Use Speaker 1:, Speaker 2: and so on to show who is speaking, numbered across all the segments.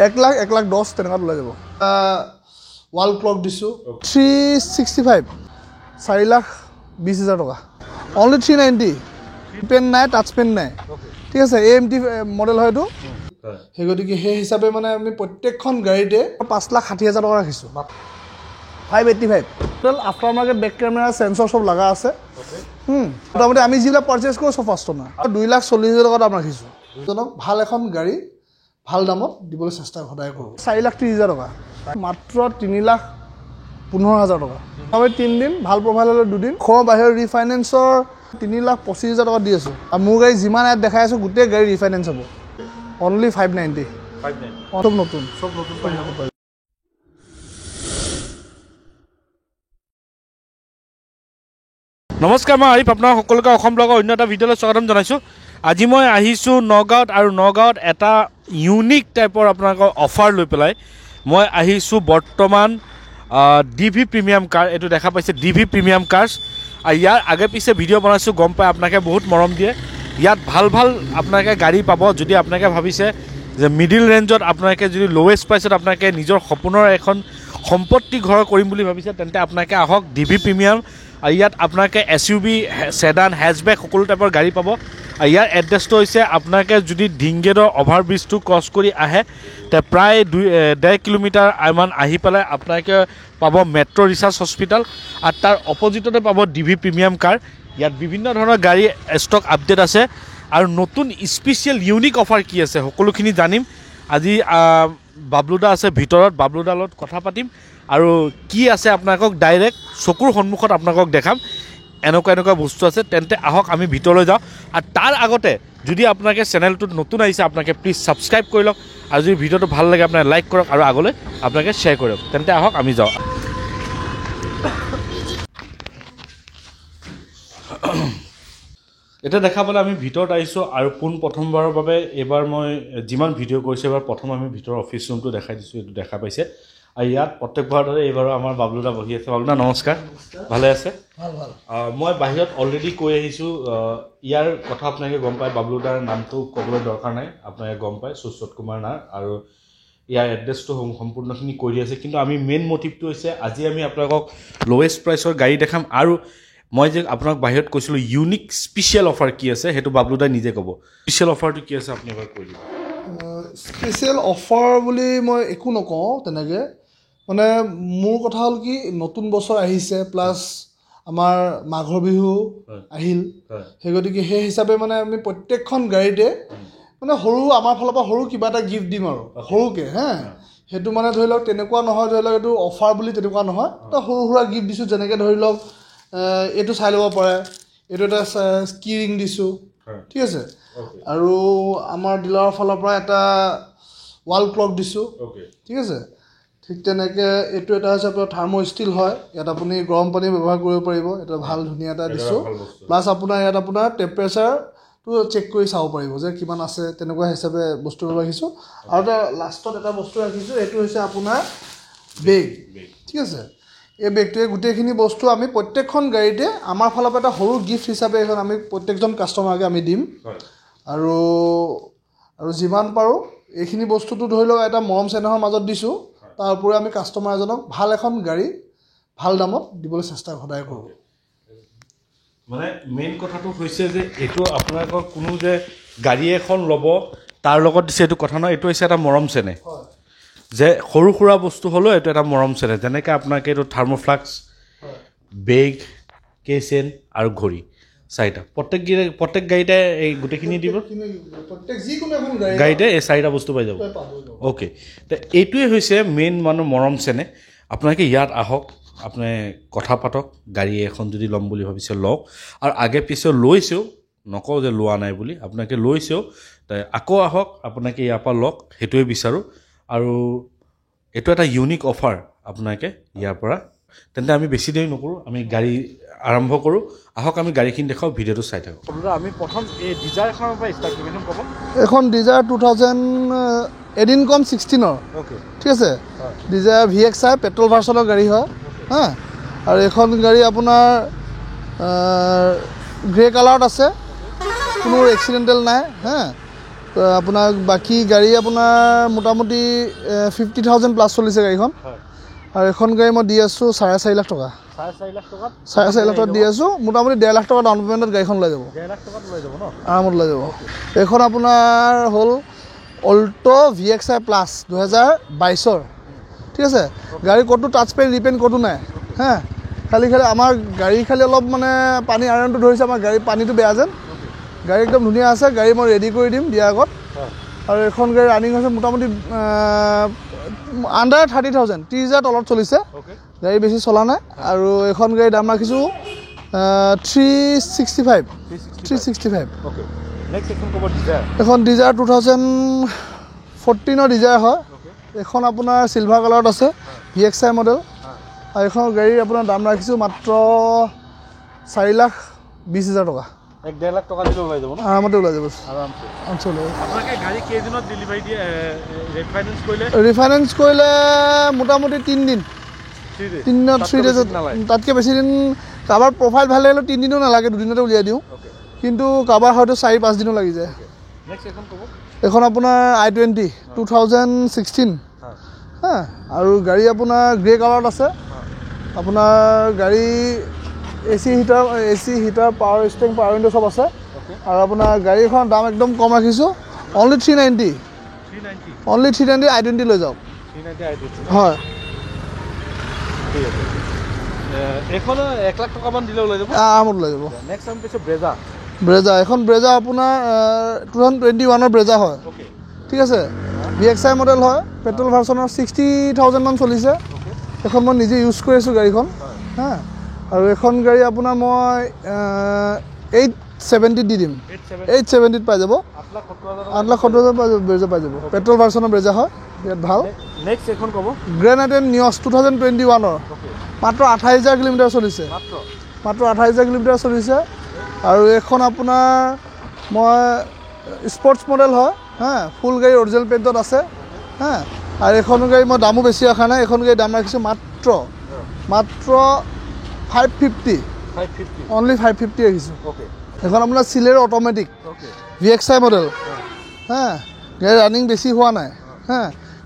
Speaker 1: 1,10,000 তেনেকুৱাত ওলাই যাব ৱাল ক্লক দিছোঁ 365 4,20,000 টকা অনলি 390 পেন নাই টাচ পেন নাই ঠিক আছে AMT মডেল হয়তো সেই গতিকে সেই হিচাপে মানে আমি প্ৰত্যেকখন গাড়ীতে 5,60,000 টকা ৰাখিছোঁ 585 total after market back camera sensor সব লগা আছে মোটামুটি আমি যিবিলাক পাৰ্চেছ কৰোঁ চব ফাষ্ট না 2,40,000 টকা দাম ৰাখিছোঁ জনক ভাল এখন গাড়ী ভাল দামত দিবলৈ চেষ্টা সদায় কৰোঁ 4,30,000 টকা মাত্ৰ 3,15,000 টকা আমি 3 দিন ভাল প্ৰফাইল হ'লে 2 দিন খোৱা বাহিৰৰ ৰিফাইনেন্সৰ 3,25,000 টকা দি আছোঁ আৰু মোৰ গাড়ী যিমান ইয়াত দেখাই আছোঁ গোটেই গাড়ী ৰিফাইনেন্স হ'ব অনলি 590 চব নতুন
Speaker 2: নমস্কাৰ মই আৰিফ আপোনাৰ সকলোকে অসম ব্লগৰ অন্য এটা ভিডিঅ'লৈ স্বাগতম জনাইছোঁ আজি মই আহিছোঁ নগাঁৱত আৰু নগাঁৱত এটা ইউনিক টাইপৰ আপোনালোকৰ অফাৰ লৈ পেলাই মই আহিছোঁ বৰ্তমান DV প্ৰিমিয়াম কাৰ এইটো দেখা পাইছে DV প্ৰিমিয়াম কাৰ্ছ আৰু ইয়াৰ আগে পিছে ভিডিঅ' বনাইছোঁ গম পাই আপোনালোকে বহুত মৰম দিয়ে ইয়াত ভাল ভাল আপোনালোকে গাড়ী পাব যদি আপোনালোকে ভাবিছে যে মিডিল ৰেঞ্জত আপোনালোকে যদি লোৱেষ্ট প্ৰাইচত আপোনালোকে নিজৰ সপোনৰ এখন সম্পত্তি ঘৰ কৰিম বুলি ভাবিছে তেন্তে আপোনালোকে আহক DV প্ৰিমিয়াম আৰু ইয়াত আপোনালোকে SUV সেডান হেচবেক সকলো টাইপৰ গাড়ী পাব আৰু ইয়াৰ এড্ৰেছটো হৈছে আপোনালোকে যদি ডিংগেটৰ অভাৰব্ৰিজটো ক্ৰছ কৰি আহে তে প্ৰায় 1.5 কিলোমিটাৰ মান আহি পেলাই আপোনালোকে পাব মেট্ৰ' ৰিচাৰ্চ হস্পিটেল আৰু তাৰ অপজিটতে পাব DV প্ৰিমিয়াম কাৰ ইয়াত বিভিন্ন ধৰণৰ গাড়ী ষ্টক আপডেট আছে আৰু নতুন স্পেচিয়েল ইউনিক অফাৰ কি আছে সকলোখিনি জানিম আজি বাবলুদা আছে ভিতৰত বাবলুদাৰ লগত কথা পাতিম আৰু কি আছে আপোনালোকক ডাইৰেক্ট চকুৰ সন্মুখত আপোনালোকক দেখাম এনেকুৱা বস্তু আছে তেন্তে আহক আমি ভিতৰলৈ যাওঁ আৰু তাৰ আগতে যদি আপোনালোকে চেনেলটোত নতুন আহিছে আপোনালোকে প্লিজ ছাবস্ক্ৰাইব কৰি লওক আৰু যদি ভিডিঅ'টো ভাল লাগে আপোনালোকে লাইক কৰক আৰু আগলৈ আপোনালোকে শ্বেয়াৰ কৰক তেন্তে আহক আমি যাওঁ এতিয়া দেখা পালে আমি ভিতৰত আহিছোঁ আৰু প্ৰথমবাৰৰ বাবে এইবাৰ মই যিমান ভিডিঅ' কৰিছোঁ এবাৰ প্ৰথম আমি ভিতৰৰ অফিচ ৰুমটো দেখাই দিছোঁ এইটো দেখা পাইছে আৰু ইয়াত প্ৰত্যেকবাৰৰ দৰে এইবাৰো আমাৰ বাবলুদা বহি আছে বাবলুদা নমস্কাৰ ভালে আছে
Speaker 1: ভাল
Speaker 2: মই বাহিৰত অলৰেডি কৈ আহিছোঁ ইয়াৰ কথা আপোনালোকে গম পায় বাবলুদাৰ নামটো ক'বলৈ দৰকাৰ নাই আপোনালোকে গম পায় সুশত কুমাৰ নাথ আৰু ইয়াৰ এড্ৰেছটো সম্পূৰ্ণখিনি কৈ দি আছে কিন্তু আমি মেইন মটিভটো হৈছে আজি আমি আপোনালোকক লোৱেষ্ট প্ৰাইচৰ গাড়ী দেখাম আৰু মই যে আপোনাক বাহিৰত কৈছিলোঁ ইউনিক স্পেচিয়েল অফাৰ কি আছে সেইটো বাবলুদাই নিজে ক'ব স্পেচিয়েল অফাৰটো কি আছে আপুনি এবাৰ কৈ দিব
Speaker 1: স্পেচিয়েল অফাৰ বুলি মই একো নকওঁ তেনেকৈ মানে মোৰ কথা হ'ল কি নতুন বছৰ আহিছে প্লাছ আমাৰ মাঘৰ বিহু আহিল সেই গতিকে সেই হিচাপে মানে আমি প্ৰত্যেকখন গাড়ীতে মানে সৰু আমাৰ ফালৰ পৰা সৰু কিবা এটা গিফ্ট দিম আৰু সৰুকৈ সেইটো মানে ধৰি লওক তেনেকুৱা নহয় ধৰি লওক এইটো অফাৰ বুলি তেনেকুৱা নহয় তো সৰু সুৰা গিফ্ট দিছোঁ যেনেকৈ ধৰি লওক এইটো চাই ল'ব পাৰে এইটো এটা কি ৰিং দিছোঁ ঠিক আছে আৰু আমাৰ ডিলাৰৰ ফালৰ পৰা এটা ৱাল ক্লক দিছোঁ ঠিক আছে ঠিক তেনেকৈ এইটো এটা হৈছে আপোনাৰ থাৰ্ম' ষ্টীল হয় ইয়াত আপুনি গৰম পানী ব্যৱহাৰ কৰিব পাৰিব এটা ভাল ধুনীয়া এটা দিছোঁ প্লাছ আপোনাৰ ইয়াত আপোনাৰ টেম্পাৰেচাৰটো চেক কৰি চাব পাৰিব যে কিমান আছে তেনেকুৱা হিচাপে বস্তু ৰাখিছোঁ আৰু এটা লাষ্টত এটা বস্তু ৰাখিছোঁ এইটো হৈছে আপোনাৰ বেগ ঠিক আছে এই বেগটোৱে গোটেইখিনি বস্তু আমি প্ৰত্যেকখন গাড়ীতে আমাৰ ফালৰ পৰা এটা সৰু গিফ্ট হিচাপে এখন আমি প্ৰত্যেকজন কাষ্টমাৰকে আমি দিম আৰু যিমান পাৰোঁ এইখিনি বস্তুটো ধৰি লওক এটা মৰম চেনেহৰ মাজত দিছোঁ তাৰ উপৰি আমি কাষ্টমাৰ এজনক ভাল এখন গাড়ী ভাল দামত দিবলৈ চেষ্টা সদায় কৰোঁ
Speaker 2: মানে মেইন কথাটো হৈছে যে এইটো আপোনালোকৰ কোনো যে গাড়ী এখন ল'ব তাৰ লগত দিছে এইটো কথা নহয় এইটো হৈছে এটা মৰম চেনেহ যে সৰু সুৰা বস্তু হ'লেও এইটো এটা মৰম চেনেহ যেনেকৈ আপোনালোকে এইটো থাৰ্মোফ্লাক্স বেগ কেচেন আৰু ঘড়ী চাৰিটা প্ৰত্যেক গাড়ীতে এই গোটেইখিনি দিব গাড়ীতে এই চাৰিটা বস্তু পাই যাব অ'কে তো এইটোৱে হৈছে মেইন মানুহ মৰম চেনেহ আপোনালোকে ইয়াত আহক আপুনি কথা পাতক গাড়ী এখন যদি ল'ম বুলি ভাবিছে লওক আৰু আগে পিছে লৈছেও নকওঁ যে লোৱা নাই বুলি আপোনালোকে লৈছেও আকৌ আহক আপোনালোকে ইয়াৰ পৰা লওক সেইটোৱে বিচাৰোঁ আৰু এইটো এটা ইউনিক অফাৰ আপোনালোকে ইয়াৰ পৰা তেন্তে আমি বেছি দেৰি নকৰোঁ আমি গাড়ী আৰম্ভ কৰোঁ আহক আমি গাড়ীখিনি দেখাওঁ ভিডিঅ'টো চাই থাকোঁ আমি প্ৰথম এই ডিজায়াৰখনৰ পৰা ষ্টাৰ্ট কৰিম এখন ক'ব
Speaker 1: এখন ডিজায়াৰ 2016
Speaker 2: অ'কে
Speaker 1: ঠিক আছে ডিজায়াৰ VXI পেট্ৰল ভাৰ্চনৰ গাড়ী হয় আৰু এইখন গাড়ী আপোনাৰ গ্ৰে কালাৰত আছে কোনো এক্সিডেণ্টেল নাই আপোনাক বাকী গাড়ী আপোনাৰ মোটামুটি 50,000 প্লাছ চলিছে গাড়ীখন আৰু এখন গাড়ী মই দি আছোঁ 4.5 লাখ টকা 4.5 লাখ টকাত দি আছোঁ মোটামুটি 1.5 লাখ টকা ডাউন পে'মেণ্টত গাড়ীখন ওলাই যাব আৰামত ওলাই যাব এইখন আপোনাৰ হ'ল অল্টো VXI প্লাছ 2022 ঠিক আছে গাড়ী ক'তো টাচ পেইণ্ট ৰিপেইণ্ট ক'তো নাই হা খালি আমাৰ গাড়ী খালি অলপ মানে পানী আইৰণটো ধৰিছে আমাৰ গাড়ী পানীটো বেয়া যেন গাড়ী একদম ধুনীয়া আছে গাড়ী মই ৰেডি কৰি দিম দিয়াৰ আগত আৰু এখন গাড়ী ৰানিং হৈছে মোটামুটি আণ্ডাৰ 30,000 30,000 তলত চলিছে গাড়ী বেছি চলা নাই আৰু এখন গাড়ী দাম ৰাখিছোঁ 365 এখন ডিজায়াৰ 2014 ডিজায়াৰ হয় এখন আপোনাৰ চিলভাৰ কালাৰত আছে VXI মডেল আৰু এখন গাড়ীৰ আপোনাৰ দাম ৰাখিছোঁ মাত্ৰ 4,20,000 টকা
Speaker 2: 1.5 লাখ টকা দিলে ওলাই যাব ন
Speaker 1: আৰামতে ওলাই যাব
Speaker 2: আৰামছে আপোনালোকে গাড়ী কেইদিনত ডেলিভাৰী দিয়ে
Speaker 1: ৰিফাইনেন্স কৰিলে মোটামুটি 3 দিন 3 ডেজত তাতকৈ বেছি দিন কাৰোবাৰ প্ৰফাইল ভাল লাগিলে 3 দিনো নালাগে 2 দিনতে উলিয়াই দিওঁ কিন্তু কাৰোবাৰ হয়তো 4-5 দিনো লাগি যায় এখন আপোনাৰ I20 2016 হা আৰু গাড়ী আপোনাৰ গ্ৰে কালাৰত আছে আপোনাৰ গাড়ী AC heater power steering power window চব আছে আৰু আপোনাৰ গাড়ীখনৰ দাম একদম কম ৰাখিছোঁ অনলি 390 I20 লৈ যাওক হয়
Speaker 2: এখন 1 লাখ টকামান দিলে ওলাই যাব
Speaker 1: আৰামত ওলাই যাব
Speaker 2: নেক্সট আমি পাইছোঁ
Speaker 1: ব্ৰেজা এখন ব্ৰেজা আপোনাৰ 2021 ব্ৰেজা হয় ঠিক আছে VXI মডেল হয় পেট্ৰল ভাৰ্চনৰ 60,000 মান চলিছে এখন মই নিজে ইউজ কৰি আছোঁ গাড়ীখন হা আৰু এখন গাড়ী আপোনাৰ মই 870 দি দিম 870 পাই যাব 8,70,000 ব্ৰেজা পাই যাব পেট্ৰল ভাৰ্চনৰ ব্ৰেজা হয় ইয়াত ভাল
Speaker 2: নেক্সট এখন ক'ব
Speaker 1: গ্ৰেনাডেন নিয়ছ 2021 মাত্ৰ 28,000 কিলোমিটাৰ চলিছে মাত্ৰ 28,000 কিলোমিটাৰ চলিছে আৰু এখন আপোনাৰ মই স্পৰ্টছ মডেল হয় হা ফুল গাড়ী অৰিজিনেল পেইণ্টত আছে হা আৰু এখন গাড়ী মই দামো বেছি ৰখা নাই এখন গাড়ী দাম ৰাখিছোঁ মাত্ৰ 550 অনলি 550 ৰাখিছোঁ এখন আপোনাৰ চিলেৰ অট'মেটিক VXI মডেল হা গাড়ী ৰানিং বেছি হোৱা নাই হা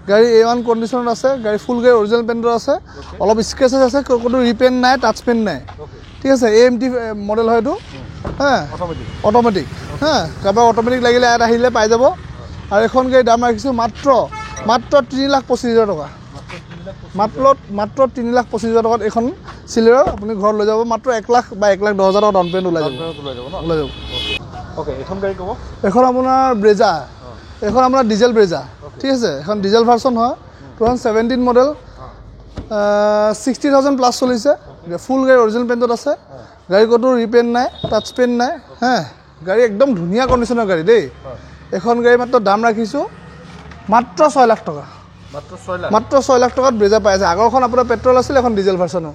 Speaker 1: গাড়ী A1 কণ্ডিশ্যনত আছে গাড়ী ফুল গাড়ী অৰিজিনেল পেইণ্টত আছে অলপ স্ক্ৰেচেছ আছে কোনো ৰিপেইণ্ট নাই টাচ পেইণ্ট নাই ঠিক আছে AMT মডেল হয় এইটো হা অট'মেটিক হা কাৰোবাৰ অট'মেটিক লাগিলে ইয়াত আহিলে পাই যাব আৰু এখন গাড়ী দাম ৰাখিছোঁ মাত্ৰ 3,25,000 টকা মাত্ৰ 3,25,000 টকাত এখন চিলেৰৰ আপুনি ঘৰত লৈ যাব মাত্ৰ 1 লাখ বা 1,10,000 টকা ডাউন পে'মেণ্ট ওলাই যাব এখন আপোনাৰ ব্ৰেজা এখন আপোনাৰ ডিজেল ব্ৰেজা ঠিক আছে এখন ডিজেল ভাৰ্চন হয় 2017 মডেল 60,000 প্লাছ চলিছে ফুল গাড়ী অৰিজিনেল পেইণ্টত আছে গাড়ী ক'তো ৰিপেইণ্ট নাই টাচ পেইণ্ট নাই হা গাড়ী একদম ধুনীয়া কণ্ডিশ্যনৰ গাড়ী দেই এখন গাড়ী মাত্ৰ দাম ৰাখিছোঁ মাত্ৰ 6 লাখ টকা মাত্ৰ 6 লাখ টকাত ব্ৰেজা পাই আছে আগৰখন আপোনাৰ পেট্ৰল আছিল এখন ডিজেল ভাৰ্চনৰ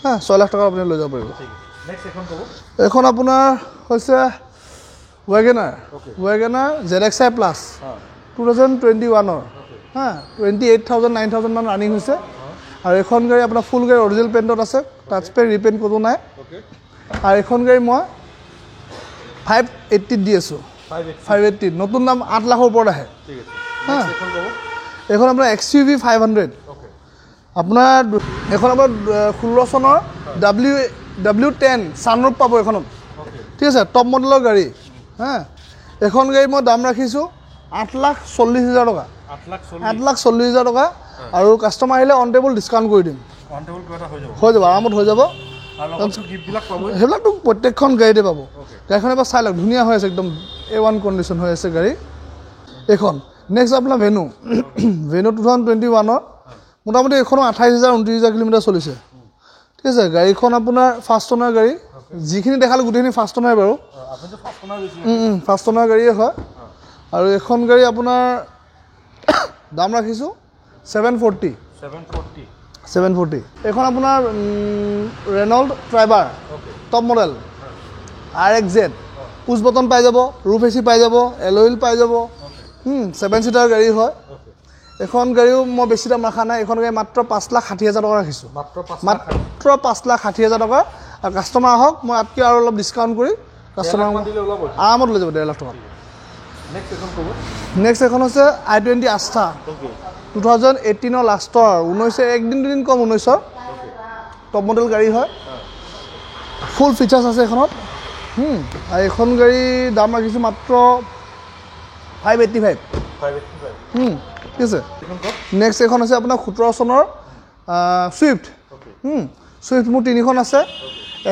Speaker 1: হা 6 লাখ টকা আপুনি লৈ যাব পাৰিব এখন আপোনাৰ হৈছে ৱেগনাৰ ZXI প্লাছ 2021 হা 28,000 9,000 মান ৰানিং হৈছে আৰু এখন গাড়ী আপোনাৰ ফুল গাড়ী অৰিজিনেল পেইণ্টত আছে টাচ পেইণ্ট ৰিপেইণ্ট ক'তো নাই আৰু এখন গাড়ী মই 580 দি আছোঁ 580 নতুন দাম 8 লাখৰ ওপৰত আহে হা এখন আপোনাৰ XUV 500 আপোনাৰ এখন আপোনাৰ 16 চনৰ W10 ছানৰুফ পাব এখনত ঠিক আছে টপ মডেলৰ গাড়ী হা এখন গাড়ী মই দাম ৰাখিছোঁ 8,40,000 টকা 8,40,000 টকা আৰু কাষ্টমাৰ আহিলে অন টেবল ডিছকাউণ্ট কৰি দিম হৈ যাব আৰামত হৈ যাব সেইবিলাকতো প্ৰত্যেকখন গাড়ীতে পাব গাড়ীখন এবাৰ চাই লওক ধুনীয়া হৈ আছে একদম A1 কণ্ডিশ্যন হৈ আছে গাড়ী এইখন নেক্সট আপোনাৰ ভেনু 2021 মোটামুটি এইখনো 28,000 29,000 কিলোমিটাৰ চলিছে ঠিক আছে গাড়ীখন আপোনাৰ ফাৰ্ষ্ট অনাৰ গাড়ী যিখিনি দেখালোঁ গোটেইখিনি ফাৰ্ষ্ট অনাৰ বাৰু ফাৰ্ষ্ট অনাৰ গাড়ীয়ে হয় আৰু এখন গাড়ী আপোনাৰ দাম ৰাখিছোঁ 740 এইখন আপোনাৰ ৰেনল্ড ট্ৰাইবাৰ টপ মডেল RXZ পুছ বটন পাই যাব ৰুফ AC পাই যাব এল'ইল পাই যাব 7 ছিটাৰ গাড়ী হয় এখন গাড়ীও মই বেছি দাম ৰখা নাই এখন গাড়ী মাত্ৰ 5,60,000 টকা ৰাখিছোঁ মাত্ৰ 5,60,000 টকা আৰু কাষ্টমাৰ আহক মই ইয়াতকৈ আৰু অলপ ডিছকাউণ্ট কৰি কাষ্টমাৰ আৰামত লৈ যাব 1.5 লাখ টকা
Speaker 2: নেক্সট এখন ক'ব
Speaker 1: নেক্সট এখন হৈছে i20 আস্থা 2018 লাষ্টৰ 19 একদিন দুদিন কম 19 টপ মডেল গাড়ী হয় ফুল ফিচাৰ্ছ আছে এখনত আৰু এখন গাড়ী দাম ৰাখিছোঁ মাত্ৰ 585 ঠিক আছে নেক্সট এখন আছে আপোনাৰ 17 চনৰ ছুইফ্ট ছুইফ্ট মোৰ তিনিখন আছে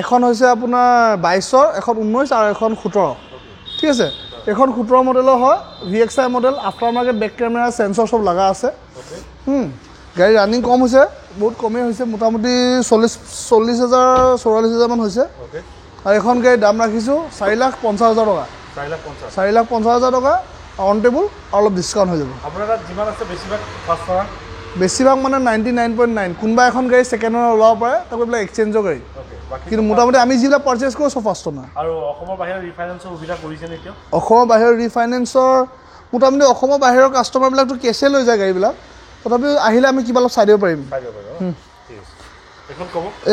Speaker 1: এখন হৈছে আপোনাৰ 22ৰ এখন 19 আৰু এখন 17 ঠিক আছে এখন 17 মডেলৰ হয় VXI model after market back camera sensor সব লগা আছে গাড়ী ৰানিং কম হৈছে বহুত কমেই হৈছে মোটামুটি 40,000 44,000 মান হৈছে আৰু এখন গাড়ীৰ দাম ৰাখিছোঁ 4,50,000 টকা 4,50,000 টকা অন টেবুল অলপ ডিছকাউণ্ট হৈ যাব
Speaker 2: আপোনাৰ তাত যিমান আছে বেছিভাগ ফাৰ্ষ্ট কৰা
Speaker 1: বেছিভাগ মানে 99.9 কোনোবা এখন গাড়ী ছেকেণ্ড হেণ্ড ওলাব পাৰে তাকো এইবিলাক এক্সচেঞ্জৰ গাড়ী কিন্তু মোটামুটি আমি যিবিলাক পাৰ্চেছ কৰোঁ চব ফাৰ্ষ্ট অনাৰ
Speaker 2: আৰু অসমৰ বাহিৰৰ ৰিফাইনেন্সৰ সুবিধা কৰিছে নেকি
Speaker 1: অসমৰ বাহিৰৰ ৰিফাইনেন্সৰ মোটামুটি অসমৰ বাহিৰৰ কাষ্টমাৰবিলাকতো কেছে লৈ যায় গাড়ীবিলাক তথাপিও আহিলে আমি কিবা অলপ চাই দিব পাৰিম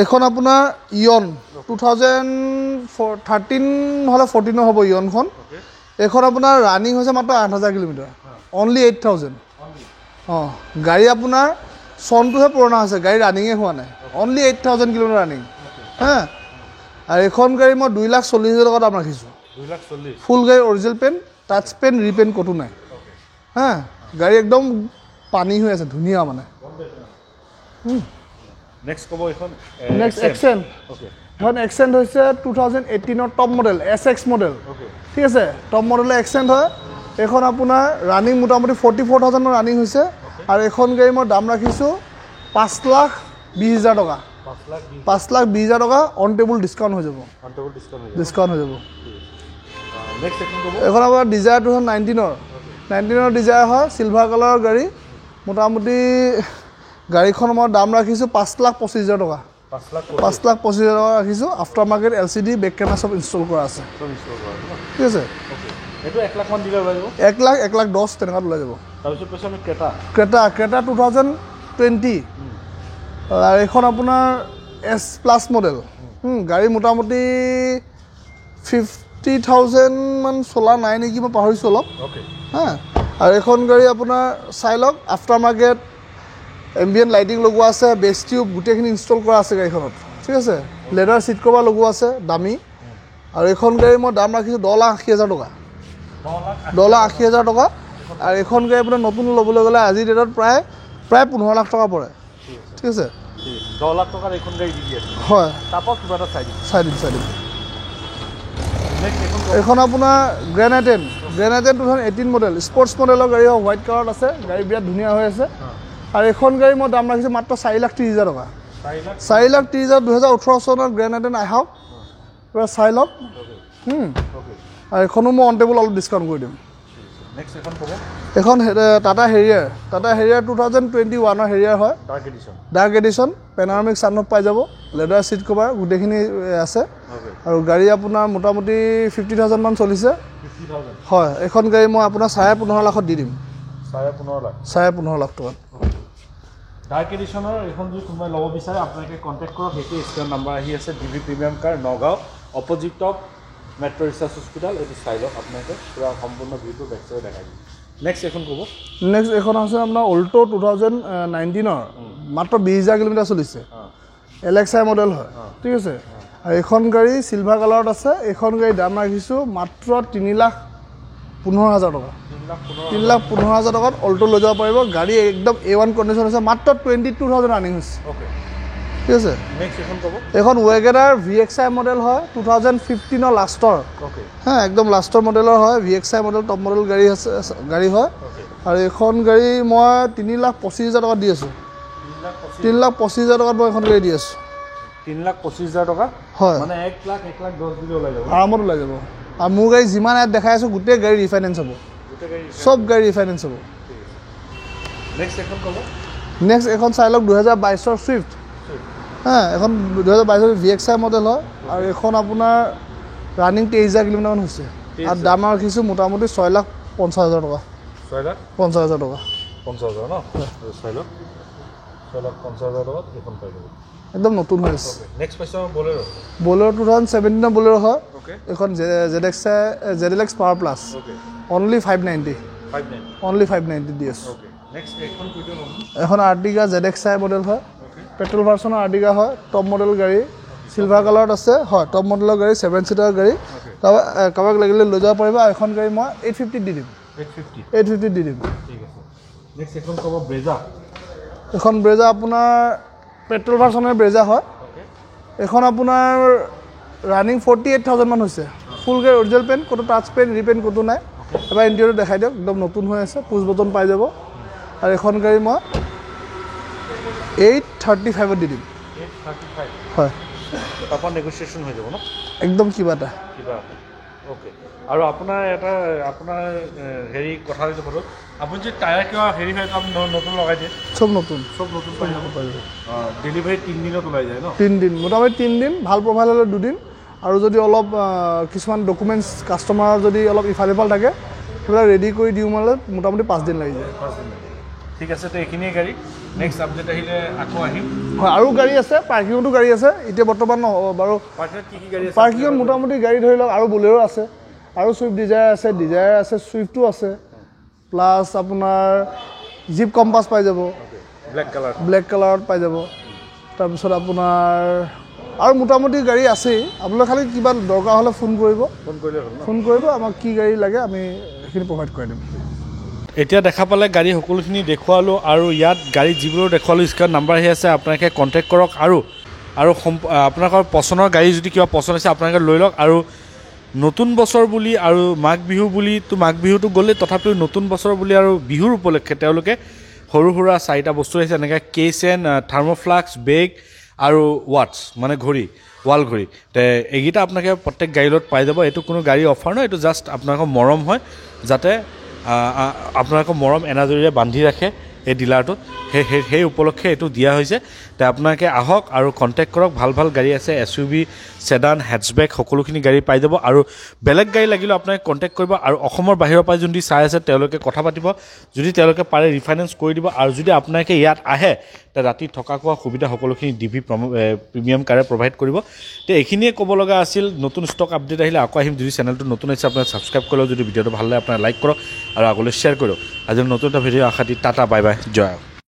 Speaker 1: এইখন আপোনাৰ ইয়ন 2013 নহ'লে 14 হ'ব ইয়নখন এইখন আপোনাৰ ৰানিং হৈছে মাত্ৰ 8,000 কিলোমিটাৰ অনলি 8,000 অঁ গাড়ী আপোনাৰ চনটোহে পুৰণা হৈছে গাড়ী ৰানিঙে হোৱা নাই অনলি 8,000 কিলোমিটাৰ ৰানিং হা আৰু এইখন গাড়ী মই 2,40,000 টকা দাম ৰাখিছোঁ
Speaker 2: 2,40,000
Speaker 1: ফুল গাড়ী অৰিজিনেল পেণ্ট টাচ পেণ্ট ৰিপেণ্ট ক'তো নাই হা গাড়ী একদম পানী হৈ আছে ধুনীয়া মানে
Speaker 2: নেক্সট ক'ব এইখন
Speaker 1: নেক্সট এক্সেণ্ট এখন এক্সেণ্ট হৈছে 2018 টপ মডেল SX মডেল ঠিক আছে টপ মডেলৰ এক্সেণ্ট হয় এইখন আপোনাৰ ৰানিং মোটামুটি 44,000 ৰানিং হৈছে আৰু এইখন গাড়ী মই দাম ৰাখিছোঁ 5,20,000 টকা 5,20,000 টকা অন টেবুল ডিছকাউণ্ট হৈ যাব ডিছকাউণ্ট হৈ যাব এইখন আপোনাৰ ডিজায়াৰ 2019ৰ ডিজায়াৰ হয় চিলভাৰ কালাৰৰ গাড়ী মোটামুটি গাড়ীখন মই দাম ৰাখিছোঁ 5,25,000 টকা 5,25,000 টকা ৰাখিছোঁ after market LCD back camera চব ইনষ্টল কৰা আছে ঠিক আছে
Speaker 2: এইটো 1 লাখ মান দিলে ওলাই যাব
Speaker 1: 1,10,000 তেনেকুৱাত ওলাই যাব
Speaker 2: তাৰপিছত কৈছে আমি
Speaker 1: ক্ৰেটা 2020 আৰু এইখন আপোনাৰ S প্লাছ মডেল গাড়ী মোটামুটি 50,000 মান চলা নাই নেকি মই পাহৰিছোঁ অলপ হা আৰু এইখন গাড়ী আপোনাৰ চাই লওক আফটাৰ মাৰ্কেট এম্বিয়েণ্ট লাইটিং লগোৱা আছে বেছ টিউব গোটেইখিনি ইনষ্টল কৰা আছে গাড়ীখনত ঠিক আছে লেডাৰ ছিট কভাৰ লগোৱা আছে দামী আৰু এইখন গাড়ী মই দাম ৰাখিছোঁ 10,80,000 টকা 10,80,000 টকা আৰু এইখন গাড়ী আপোনাৰ নতুন ল'বলৈ গ'লে আজিৰ ডেটত প্ৰায় 15 লাখ টকা পৰে ঠিক আছে
Speaker 2: 10 লাখ টকাৰ এইখন গাড়ী দি আছে
Speaker 1: হয়
Speaker 2: তাৰপৰা কিবা এটা চাই দিম
Speaker 1: এইখন আপোনাৰ গ্ৰেনাইটেন 2018 মডেল স্পৰ্টছ মডেলৰ গাড়ী হয় হোৱাইট কালাৰত আছে গাড়ী বিৰাট ধুনীয়া হৈ আছে আৰু এইখন গাড়ী মই দাম ৰাখিছোঁ মাত্ৰ 4,30,000 টকা 4,30,000 2018 চনৰ গ্ৰেনাইটেন আহক এবাৰ চাই লওক আৰু এইখনো মই অন টেবুল অলপ ডিছকাউণ্ট কৰি দিম এখন টাটা হেৰিয়াৰ 2021ৰ হেৰিয়াৰ হয় ডাৰ্ক এডিশ্যন পেনাৰামিক ছানৰুফ পাই যাব লেডাৰ ছিট কভাৰ গোটেইখিনি আছে আৰু গাড়ী আপোনাৰ মোটামুটি 50,000 মান চলিছে হয় এইখন গাড়ী মই আপোনাৰ 15.5 লাখত দি দিম 15.5 লাখ টকাত
Speaker 2: ডাৰ্ক এডিশ্যনৰ এইখন যদি কোনোবাই ল'ব বিচাৰে আপোনালোকে কণ্টেক্ট কৰক সেইটো স্ক্ৰীণ নম্বৰ আহি আছে DB premium car Nagaon opposite of metro' research hospital এইটো চাই লওক আপোনালোকে পুৰা সম্পূৰ্ণ ভিউটো বেক চাইড দেখাই দিব নেক্সট এখন ক'ব
Speaker 1: নেক্সট এখন আছে আপোনাৰ অল্টো 2019ৰ মাত্ৰ 20,000 কিলোমিটাৰ চলিছে LXI মডেল হয় ঠিক আছে আৰু এইখন গাড়ী চিলভাৰ কালাৰত আছে এইখন গাড়ী দাম ৰাখিছোঁ মাত্ৰ 3,15,000 টকা 3,15,000 টকাত অল্টো লৈ যাব পাৰিব গাড়ী একদম A1 কণ্ডিশ্যন আছে মাত্ৰ 22,000 ৰানিং হৈছে ঠিক আছে এইখন ৱেগনাৰ VXI মডেল হয় 2015ৰ লাষ্টৰ হা একদম লাষ্টৰ মডেলৰ হয় VXI মডেল টপ মডেল গাড়ী হয় আৰু এইখন গাড়ী মই 3,25,000 টকাত দি আছোঁ 3,25,000 টকাত মই এখন গাড়ী দি আছোঁ
Speaker 2: 3,25,000 টকা
Speaker 1: হয়
Speaker 2: মানে 1,10,000 দিলে ওলাই যাব
Speaker 1: আৰামত ওলাই যাব আৰু মোৰ গাড়ী যিমান ইয়াত দেখাই আছোঁ গোটেই গাড়ী ৰিফাইনেন্স হ'ব চব গাড়ী ৰিফাইনেন্স হ'ব নেক্সট এখন চাই লওক 2022ৰ ছুইফ্ট হা এখন 2022ৰ VXI মডেল হয় আৰু এইখন আপোনাৰ ৰানিং 23,000 কিলোমিটাৰ মান হৈছে আৰু দাম ৰাখিছোঁ মোটামুটি 6,50,000 টকা
Speaker 2: 6,50,000
Speaker 1: 50,000 টকা
Speaker 2: 50,000 ন চাই লওক 50,000 লগত এইখন পাই যাব
Speaker 1: একদম নতুন হৈ আছে
Speaker 2: নেক্সট পাইছো বলেৰো
Speaker 1: বলেৰো 2017 বলেৰো হয়
Speaker 2: ওকে
Speaker 1: এখন ZLX power plus only 590 only 590 দি আছে
Speaker 2: ওকে নেক্সট এখন কুইটো ল'ম
Speaker 1: এখন আৰ্টিগা ZXi মডেল হয় পেট্ৰল ভাৰ্চনৰ আৰ্টিগা হয় টপ মডেল গাড়ী সিলভাৰ কালাৰত আছে হয় টপ মডেলৰ গাড়ী 7 সিটাৰ গাড়ী কাবাক লাগিলে লৈ যাব পাৰিব এখন গাড়ী মই 850 দি দিম 850 দি দিম
Speaker 2: ঠিক আছে নেক্সট এখন ক'ব ব্ৰেজা
Speaker 1: এখন ব্ৰেজা আপোনাৰ পেট্ৰল ভাৰ্চনৰ ব্ৰেজা হয় এখন আপোনাৰ ৰানিং 48,000 মান হৈছে ফুল গাড়ী অৰিজিনেল পেইণ্ট ক'তো টাচ পেইণ্ট ৰিপেইণ্ট ক'তো নাই এবাৰ ইণ্টেৰিয়ৰ দেখাই দিয়ক একদম নতুন হৈ আছে পুছ বটন পাই যাব আৰু এখন গাড়ী মই 835 দি দিম
Speaker 2: 835
Speaker 1: হয়
Speaker 2: তাৰপৰা নেগোচিয়েশ্যন হৈ যাব ন
Speaker 1: একদম কিবা
Speaker 2: ওকে আৰু আপোনাৰ এটা আপোনাৰ হেৰি কথা হৈছে বাৰু আপুনি যে টায়াৰ কিবা হেৰি হয় কাম নতুন লগাই দিয়ে
Speaker 1: চব নতুন
Speaker 2: পাই যাব ডেলিভাৰী 3 দিনত ওলাই যায় ন
Speaker 1: 3 দিন মোটামুটি 3 দিন ভাল প্ৰফাইল হ'লে 2 দিন আৰু যদি অলপ কিছুমান ডকুমেণ্টছ কাষ্টমাৰৰ যদি অলপ ইফাল সিফাল থাকে সেইবিলাক ৰেডি কৰি দিওঁ মানে মোটামুটি 5 দিন লাগি যায়
Speaker 2: ঠিক আছে তো এইখিনিয়ে গাড়ী নেক্সট আপডেট আহিলে আকৌ আহিম
Speaker 1: হয় আৰু গাড়ী আছে পাৰ্কিঙতো গাড়ী আছে এতিয়া বৰ্তমান বাৰু
Speaker 2: পাৰ্কিঙত কি গাড়ী আছে
Speaker 1: পাৰ্কিঙত মোটামুটি গাড়ী ধৰি লওক আৰু বলেৰো আছে আৰু চুইফ্ট ডিজায়াৰ আছে চুইফ্টো আছে প্লাছ আপোনাৰ জিপ কম্পাছ পাই যাব ব্লেক কালাৰত পাই যাব তাৰপিছত আপোনাৰ আৰু মোটামুটি গাড়ী আছেই আপোনালোকে খালি কিবা দৰকাৰ হ'লে ফোন কৰিব আমাক কি গাড়ী লাগে আমি সেইখিনি প্ৰভাইড কৰি দিম
Speaker 2: এতিয়া দেখা পালে গাড়ী সকলোখিনি দেখুৱালোঁ আৰু ইয়াত গাড়ী যিবোৰ দেখুৱালোঁ স্ক্ৰীনত নাম্বাৰ আহি আছে আপোনালোকে কণ্টেক্ট কৰক আৰু আপোনালোকৰ পচন্দৰ গাড়ী যদি কিবা পচন্দ আছে আপোনালোকে লৈ লওক আৰু নতুন বছৰ বুলি আৰু মাঘ বিহু বুলি তো মাঘ বিহুটো গ'লে তথাপিও নতুন বছৰ বুলি আৰু বিহুৰ উপলক্ষে তেওঁলোকে সৰু সুৰা 4টা বস্তু আহিছে এনেকৈ কেচেন থাৰ্মোফ্লাক্স বেগ আৰু ৱাটছ মানে ঘড়ী ৱাল ঘড়ী তে এইকেইটা আপোনালোকে প্ৰত্যেক গাড়ী লগত পাই যাব এইটো কোনো গাড়ী অফাৰ নহয় এইটো জাষ্ট আপোনালোকৰ মৰম হয় যাতে আপোনালোকৰ মৰম এনাজৰিৰে বান্ধি ৰাখে এই ডিলাৰটোত সেই উপলক্ষে এইটো দিয়া হৈছে তে আপোনালোকে আহক আৰু কণ্টেক্ট কৰক ভাল গাড়ী আছে SUV সেডান হেটচবেক সকলোখিনি গাড়ী পাই যাব আৰু বেলেগ গাড়ী লাগিলেও আপোনালোকে কণ্টেক্ট কৰিব আৰু অসমৰ বাহিৰৰ পৰা যোনটি চাই আছে তেওঁলোকে কথা পাতিব যদি তেওঁলোকে পাৰে ৰিফাইনেন্স কৰি দিব আৰু যদি আপোনালোকে ইয়াত আহে তে ৰাতি থকা খোৱা সুবিধা সকলোখিনি DV প্ৰিমিয়াম কাৰে প্ৰভাইড কৰিব তে এইখিনিয়ে ক'ব লগা আছিল নতুন ষ্টক আপডেট আহিলে আকৌ আহিম যদি চেনেলটো নতুন আছে আপোনালোকে ছাবস্ক্ৰাইব কৰক যদি ভিডিঅ'টো ভাল লাগে আপোনালোকে লাইক কৰক আৰু আগলৈ শ্বেয়াৰ কৰক আজি নতুন এটা ভিডিঅ' আশা দি টাটা বাই বাই জয়